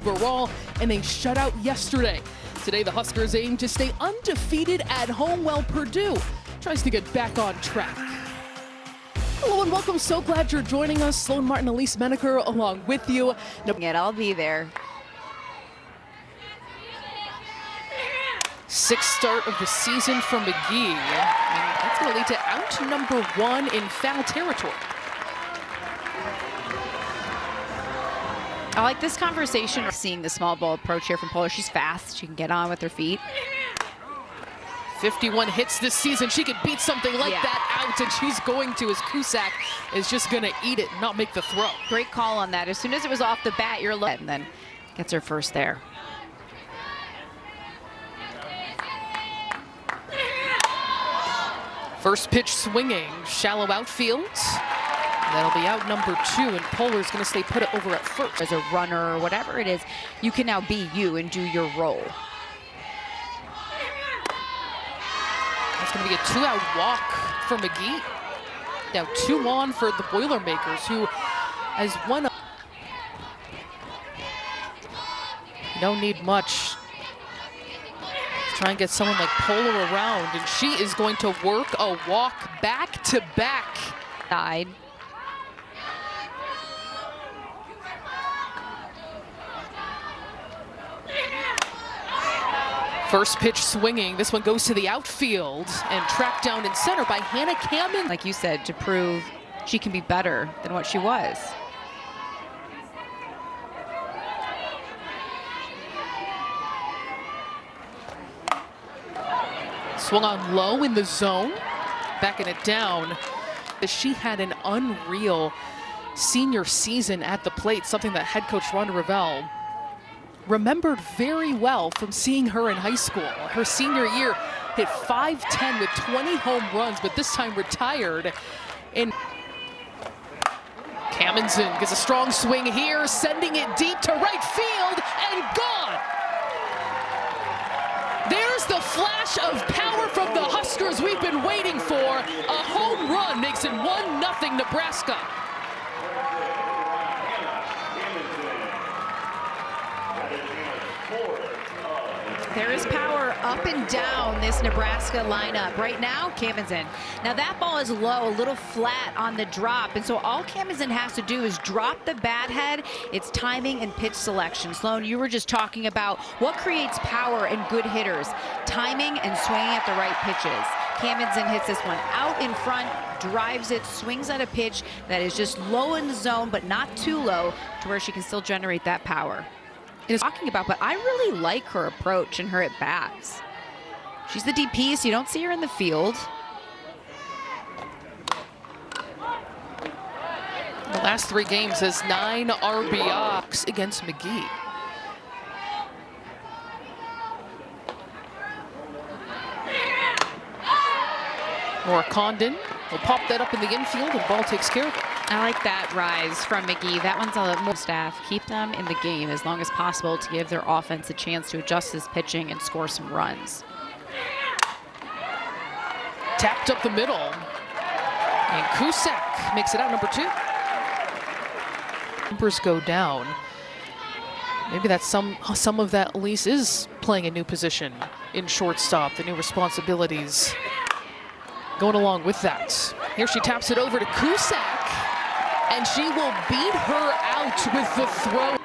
overall and a shutout yesterday. Today, the Huskers aim to stay undefeated at home while Purdue tries to get back on track. Hello and welcome. So glad you're joining us. Sloan Martin, Elise Menaker along with you. I'll be there. Sixth start of the season for McGee. And that's going to lead to out number 1 in foul territory. I like this conversation. Seeing the small ball approach here from Polar. She's fast. She can get on with her feet. 51 hits this season. She could beat something like that out, and she's going to, as Cusack is just going to eat it, not make the throw. Great call on that. As soon as it was off the bat, you're looking, and then gets her first there. First pitch swinging, shallow outfield. That'll be out number 2, and Polar's going to stay put it over at first. As a runner or whatever it is, you can now be you and do your role. That's going to be a 2-out walk for McGee. Now 2 on for the Boilermakers, who has won. You don't need much. Try and get someone like Polar around, and she is going to work a walk back to back. Side. First pitch swinging. This one goes to the outfield and tracked down in center by Hannah Kamen. Like you said, to prove she can be better than what she was. Swung on low in the zone, backing it down. She had an unreal senior season at the plate, something that head coach Rhonda Revelle remembered very well from seeing her in high school. Her senior year hit .510 with 20 home runs, but this time retired. And Kamenzen gets a strong swing here, sending it deep to right field and gone. There's the flash of power from the Huskers we've been waiting for. A home run makes it 1-0 Nebraska. There is power up and down this Nebraska lineup. Right now, Kamenzen. Now that ball is low, a little flat on the drop, and so all Kamenzen has to do is drop the bat head. It's timing and pitch selection. Sloan, you were just talking about what creates power in good hitters. Timing and swinging at the right pitches. Kamenzen hits this one out in front, drives it, swings at a pitch that is just low in the zone, but not too low to where she can still generate that power. Is talking about, but I really like her approach and her at-bats. She's the DP, so you don't see her in the field. The last 3 games has 9 RBIs against McGee. Nora Condon will pop that up in the infield, and ball takes care of it. I like that rise from McGee. That one's a more staff. Keep them in the game as long as possible to give their offense a chance to adjust his pitching and score some runs. Tapped up the middle. And Cusack makes it out number 2. Numbers go down. Maybe that's some of that Elise is playing a new position in shortstop, the new responsibilities going along with that. Here she taps it over to Cusack, and she will beat her out with the throw.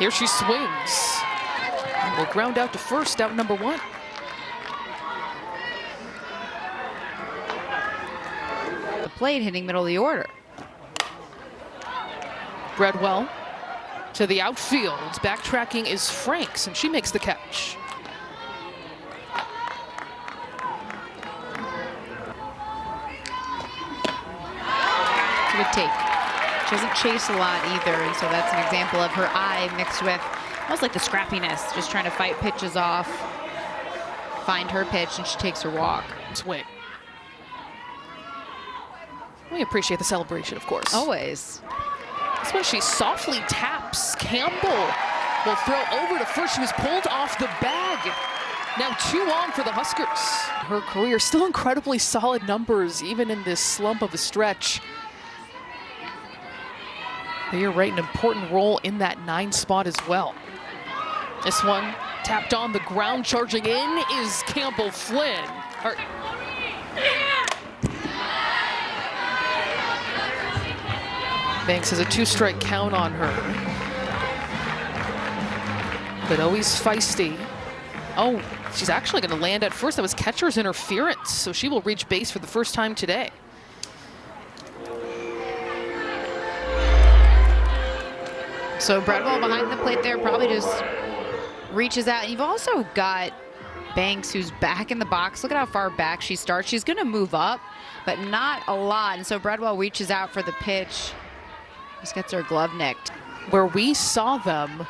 Here she swings. And will ground out to first, out number 1. The plate hitting middle of the order. Bredwell to the outfield. Backtracking is Franks, and she makes the catch. Good take. She doesn't chase a lot either, and so that's an example of her eye mixed with almost like the scrappiness, just trying to fight pitches off, find her pitch, and she takes her walk. Swing. We appreciate the celebration, of course. Always. This one she softly taps. Campbell will throw over to first. She was pulled off the bag. Now 2 on for the Huskers. Her career still incredibly solid numbers, even in this slump of a stretch. You're right, an important role in that 9 spot as well. This one tapped on the ground, charging in is Campbell Flynn. Banks has a 2-strike count on her. But always feisty. Oh, she's actually going to land at first. That was catcher's interference, so she will reach base for the first time today. So Bredwell behind the plate there probably just reaches out. And you've also got Banks, who's back in the box. Look at how far back she starts. She's going to move up, but not a lot. And so Bredwell reaches out for the pitch. Just gets her glove nicked. Where we saw them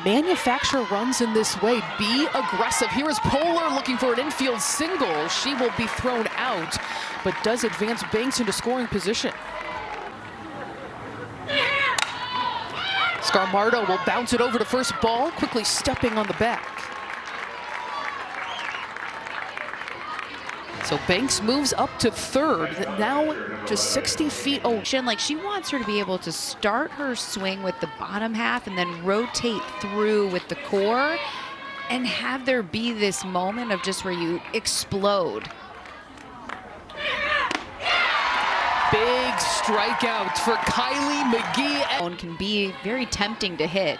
manufacture runs in this way, be aggressive. Here is Polar looking for an infield single. She will be thrown out, but does advance Banks into scoring position. Scarmardo will bounce it over to first ball, quickly stepping on the back. So Banks moves up to third, now just 60 feet. Oh, Like she wants her to be able to start her swing with the bottom half and then rotate through with the core and have there be this moment of just where you explode. big strikeout for Kylie McGee. Can be very tempting to hit.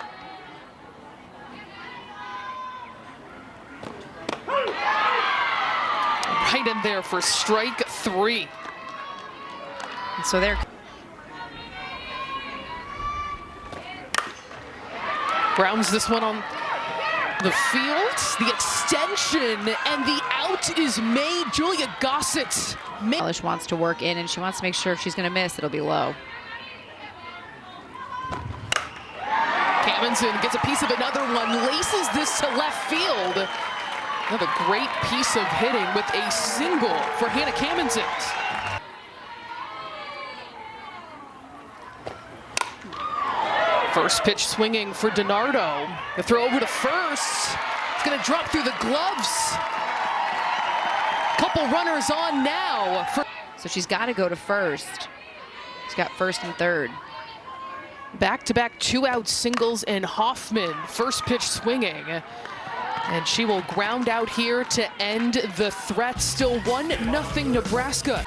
Right in there for strike 3. And so they're grounds this one on the field, the extension, and the out is made. Julia Gossett. Elish wants to work in, and she wants to make sure if she's going to miss, it'll be low. Cammonson gets a piece of another one, laces this to left field. Another great piece of hitting with a single for Hannah Cammonson. First pitch swinging for DiNardo. The throw over to first. It's going to drop through the gloves. Couple runners on now. So she's got to go to first. She's got first and third. Back-to-back 2-out singles and Hoffman. First pitch swinging. And she will ground out here to end the threat. Still 1-0 Nebraska.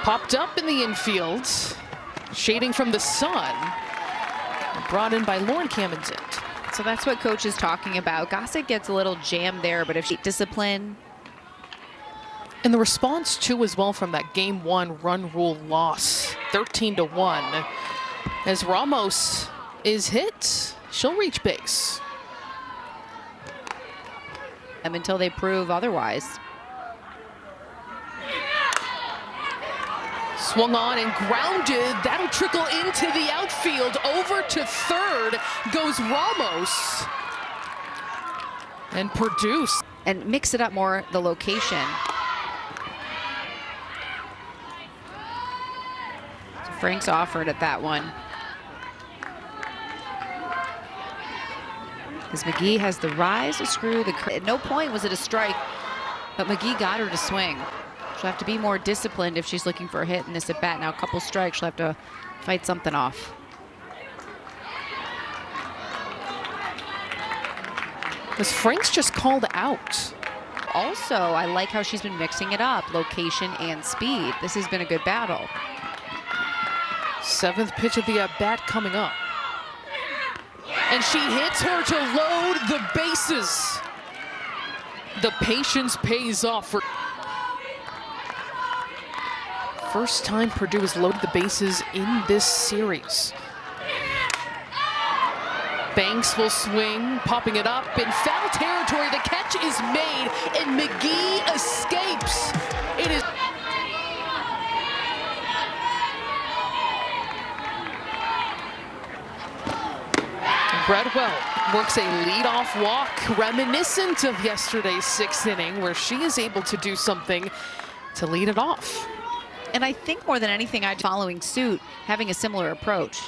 Popped up in the infield, shading from the sun. Brought in by Lauren Cammonson. So that's what coach is talking about. Gossett gets a little jammed there, but if she discipline. And the response too as well from that game 1 run rule loss, 13-1. As Ramos is hit, she'll reach base. Until they prove otherwise. Swung on and grounded. That'll trickle into the outfield. Over to third goes Ramos. And produce. And mix it up more, the location. So Frank's offered at that one. As McGee has the rise, a screw, at no point was it a strike, but McGee got her to swing. She'll have to be more disciplined if she's looking for a hit in this at bat. Now a couple strikes, she'll have to fight something off. Was Frank's just called out? Also, I like how she's been mixing it up, location and speed. This has been a good battle. 7th pitch of the at-bat coming up. And she hits her to load the bases. The patience pays off for... First time Purdue has loaded the bases in this series. Banks will swing, popping it up in foul territory. The catch is made, and McGee escapes. It is... Bredwell works a leadoff walk reminiscent of yesterday's 6th inning, where she is able to do something to lead it off. And I think more than anything, I'd following suit, having a similar approach.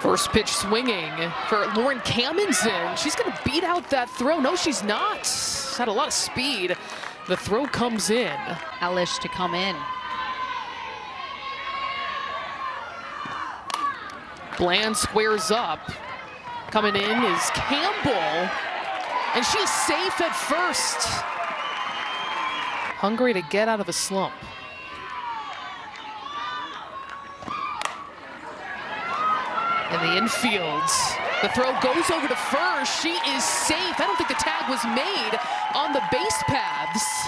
First pitch swinging for Lauren Kamenzen. She's going to beat out that throw. No, she's not. She's had a lot of speed. The throw comes in. Elish to come in. Bland squares up. Coming in is Campbell. And she's safe at first. Hungry to get out of a slump. In the infield, the throw goes over to first. She is safe. I don't think the tag was made on the base paths.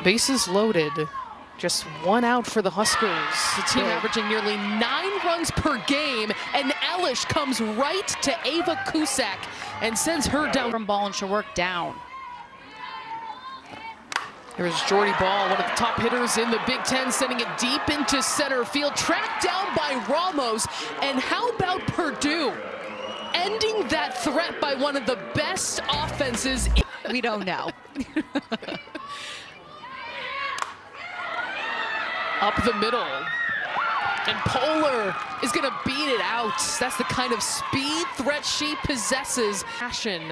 Bases loaded. Just one out for the Huskers. The team averaging nearly 9 runs per game, and Elish comes right to Ava Cusack and sends her down. From ball and she'll work down. Here's Jordy Ball, one of the top hitters in the Big Ten, sending it deep into center field, tracked down by Ramos. And how about Purdue ending that threat by one of the best offenses? We don't know. Up the middle. And Polar is going to beat it out. That's the kind of speed threat she possesses. Passion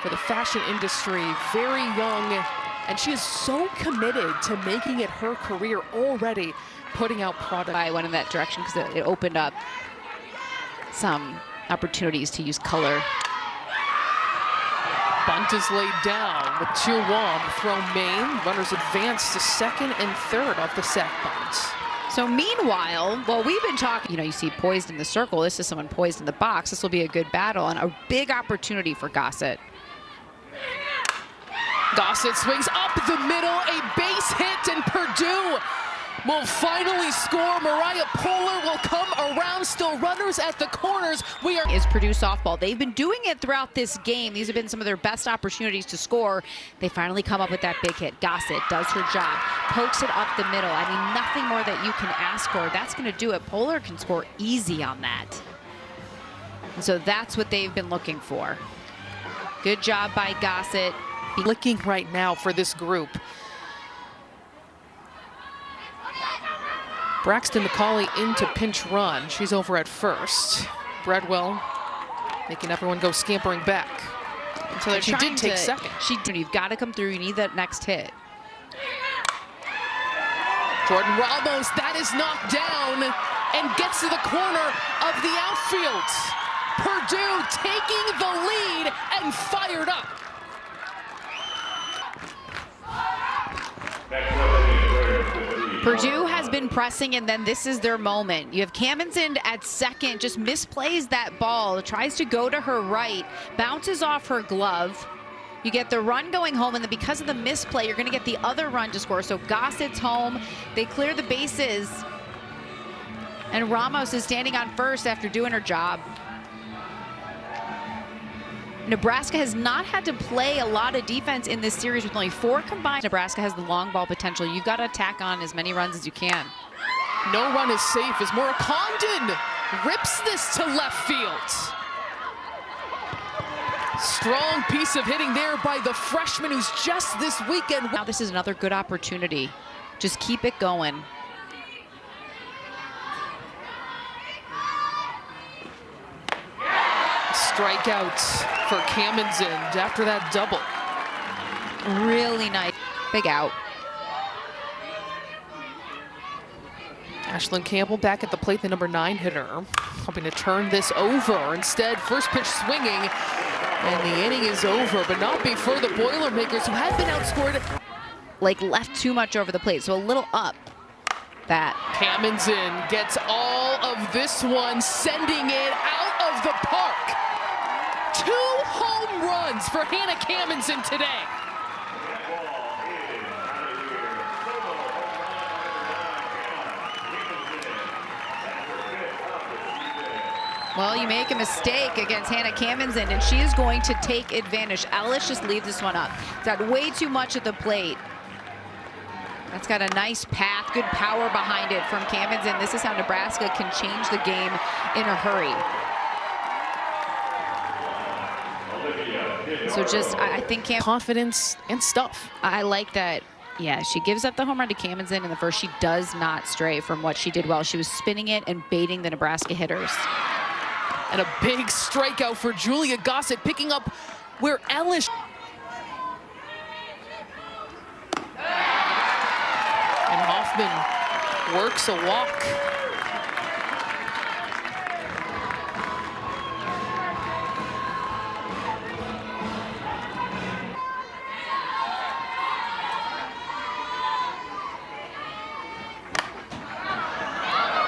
for the fashion industry, very young. And she is so committed to making it her career already, putting out product. I went in that direction because it opened up some opportunities to use color. Bunt is laid down with 2-1 from Maine. Runners advance to second and third off the sac bunt. So meanwhile, well, we've been talking, you see poised in the circle. This is someone poised in the box. This will be a good battle and a big opportunity for Gossett. Gossett swings up the middle, a base hit, and Purdue will finally score. Mariah Polar will come around, still runners at the corners. Is Purdue softball. They've been doing it throughout this game. These have been some of their best opportunities to score. They finally come up with that big hit. Gossett does her job, pokes it up the middle. I mean, nothing more that you can ask for. That's going to do it. Polar can score easy on that. And so that's what they've been looking for. Good job by Gossett. Looking right now for this group. Braxton McCauley into pinch run. She's over at first. Breadwell making everyone go scampering back. So she did take second. You've got to come through. You need that next hit. Jordan Ramos, that is knocked down and gets to the corner of the outfield. Purdue taking the lead and fired up. Purdue has been pressing, and then this is their moment. You have Kamenzen at second, just misplays that ball, tries to go to her right, bounces off her glove. You get the run going home, and then because of the misplay, you're going to get the other run to score. So Gossett's home. They clear the bases, and Ramos is standing on first after doing her job. Nebraska has not had to play a lot of defense in this series with only 4 combined. Nebraska has the long ball potential. You've got to tack on as many runs as you can. No run is safe as Maura Condon rips this to left field. Strong piece of hitting there by the freshman who's just this weekend. Now this is another good opportunity. Just keep it going. Strikeout for Kamenzen after that double. Really nice. Big out. Ashlyn Campbell back at the plate, the number 9 hitter, hoping to turn this over. Instead, first pitch swinging, and the inning is over, but not before the Boilermakers, who have been outscored. Like left too much over the plate, so a little up. That. Kamenzen gets all of this one, sending it out of the park. 2 home runs for Hannah Kamenzen today. Well, you make a mistake against Hannah Kamenzen, and she is going to take advantage. Elish just leave this one up. It's got way too much at the plate. That's got a nice path, good power behind it from Kamenzen. This is how Nebraska can change the game in a hurry. So just, I think confidence and stuff. I like that Yeah, she gives up the home run to Camenzind in the first. She does not stray from what she did well. She was spinning it and baiting the Nebraska hitters. And a big strikeout for Julia Gossett, picking up where Ellis. And Hoffman works a walk.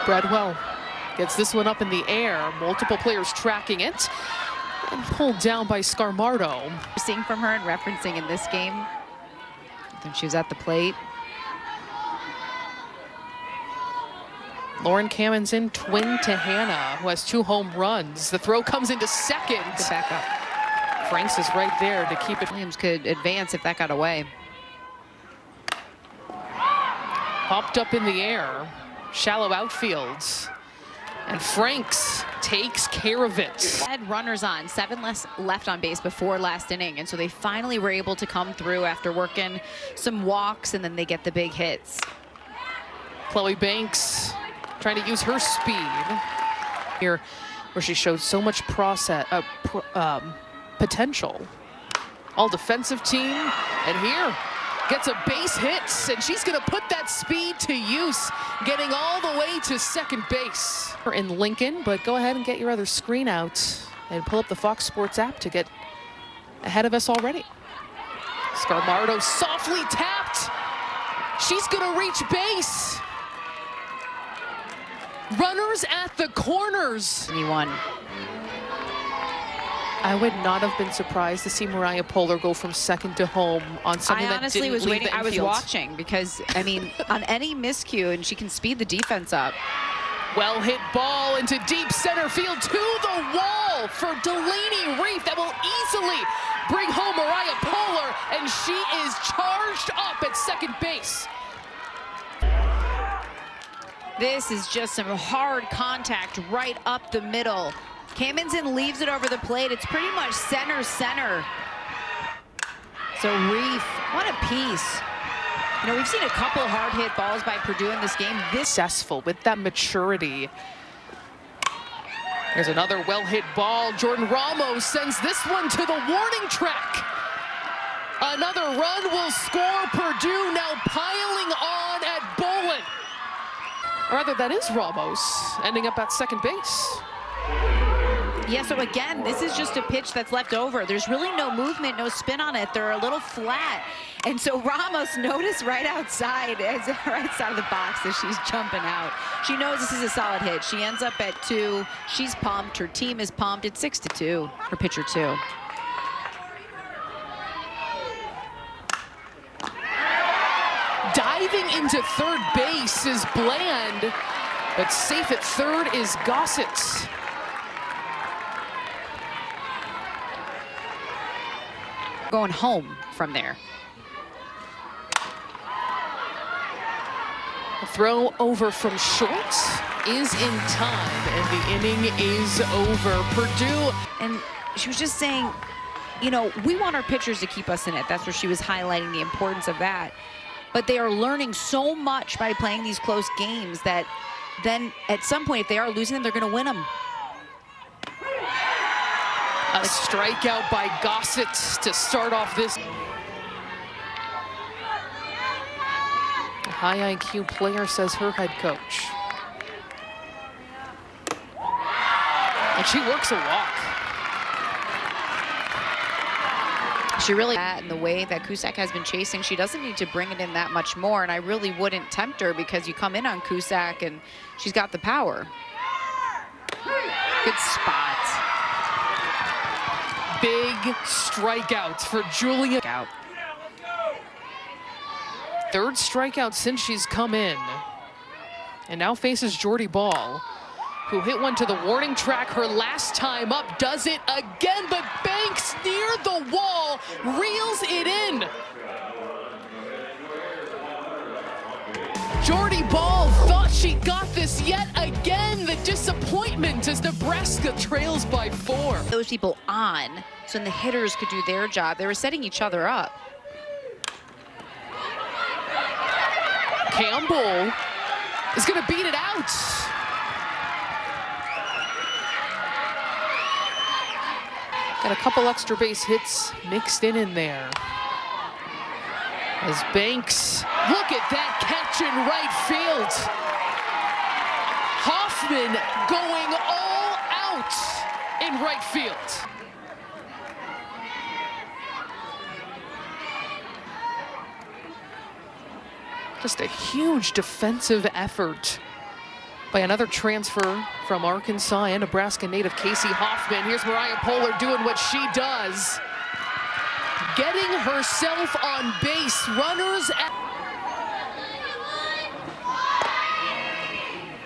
Bradwell gets this one up in the air. Multiple players tracking it. And pulled down by Scarmardo. Seeing from her and referencing in this game, when she was at the plate. Lauren Camenzind, twin to Hannah, who has 2 home runs. The throw comes into second. Good back up. Franks is right there to keep it. Williams could advance if that got away. Popped up in the air. Shallow outfields. And Franks takes care of it. Had runners on, 7 left on base before last inning, and so they finally were able to come through after working some walks, and then they get the big hits. Chloe Banks trying to use her speed here, where she showed so much potential. All defensive team, and here gets a base hit, and she's gonna put that speed to use, getting all the way to second base. We're in Lincoln, but go ahead and get your other screen out and pull up the Fox Sports app to get ahead of us already. Scarmardo softly tapped. She's gonna reach base. Runners at the corners. And he won. I would not have been surprised to see Mariah Poehler go from second to home on something that didn't I honestly was leave waiting. the I was infield. watching because, I mean, on any miscue, and she can speed the defense up. Well hit ball into deep center field to the wall for Delaney Reef. That will easily bring home Mariah Poehler, and she is charged up at second base. This is just some hard contact right up the middle. Camenzind leaves it over the plate. It's pretty much center. So Reef, what a piece. You know, we've seen a couple hard hit balls by Purdue in this game. This Successful with that maturity. There's another well hit ball. Jordan Ramos sends this one to the warning track. Another run will score. Purdue now piling on at Bolin. Or rather, that is Ramos ending up at second base. Yeah, so again, this is just a pitch that's left over. There's really no movement, no spin on it. They're a little flat. And so Ramos, notice right outside of the box as she's jumping out. She knows this is a solid hit. She ends up at 2. She's pumped. Her team is pumped. It's 6-2 for pitcher 2. Diving into third base is Bland, but safe at third is Gossett. Going home from there. A throw over from short is in time, and the inning is over. Purdue. And she was just saying, you know, we want our pitchers to keep us in it. That's where she was highlighting the importance of that. But they are learning so much by playing these close games that then at some point, if they are losing them, they're going to win them. A strikeout by Gossett to start off this. A high IQ player, says her head coach. And she works a walk. She really, and the way that Cusack has been chasing, she doesn't need to bring it in that much more. And I really wouldn't tempt her because you come in on Cusack and she's got the power. Good spot. Big strikeouts for Julia. Third strikeout since she's come in. And now faces Jordy Ball, who hit one to the warning track her last time up. Does it again, but Banks near the wall, reels it in. Jordy Ball thought she got this yet again. The disappointment as Nebraska trails by 4. Those people on, so then the hitters could do their job. They were setting each other up. Campbell is going to beat it out. Got a couple extra base hits mixed in there. As Banks, look at that catch in right field. Hoffman going all out in right field. Just a huge defensive effort by another transfer from Arkansas and Nebraska native Casey Hoffman. Here's Mariah Poehler doing what she does. Getting herself on base. Runners at...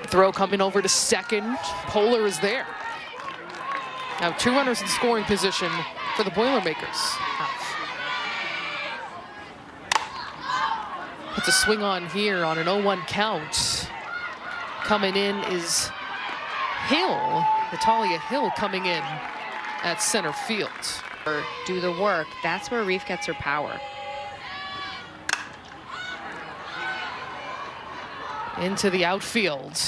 Throw coming over to second. Poehler is there. Now 2 runners in scoring position for the Boilermakers. Puts a swing on here on an 0-1 count. Coming in is Hill, Natalia Hill coming in at center field. Do the work. That's where Reef gets her power. Into the outfield.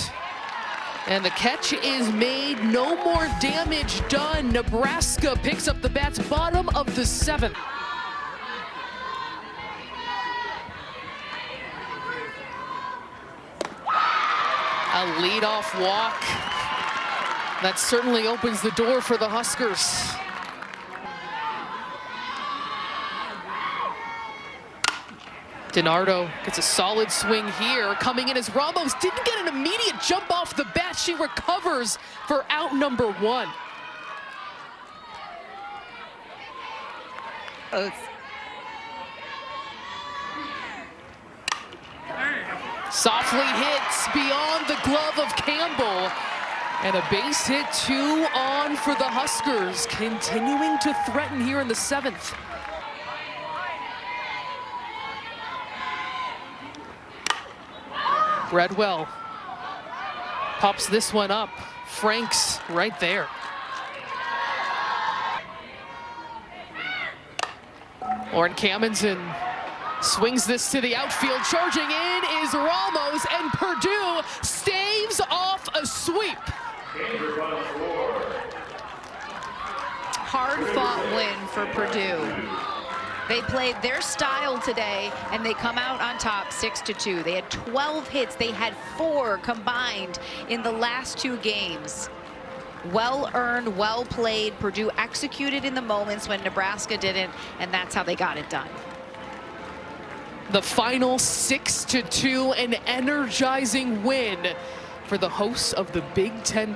And the catch is made. No more damage done. Nebraska picks up the bats, bottom of the 7th. A leadoff walk. That certainly opens the door for the Huskers. DiNardo gets a solid swing here. Coming in as Ramos didn't get an immediate jump off the bat. She recovers for out number 1. Softly hits beyond the glove of Campbell. And a base hit, 2 on for the Huskers, continuing to threaten here in the 7th. Bredwell pops this one up. Franks right there. Lauren Kamenzen swings this to the outfield. Charging in is Ramos, and Purdue staves off a sweep. Hard-fought win for Purdue. They played their style today, and they come out on top 6-2. They had 12 hits. They had 4 combined in the last 2 games. Well earned, well played. Purdue executed in the moments when Nebraska didn't, and that's how they got it done. The final 6-2, an energizing win for the hosts of the Big Ten.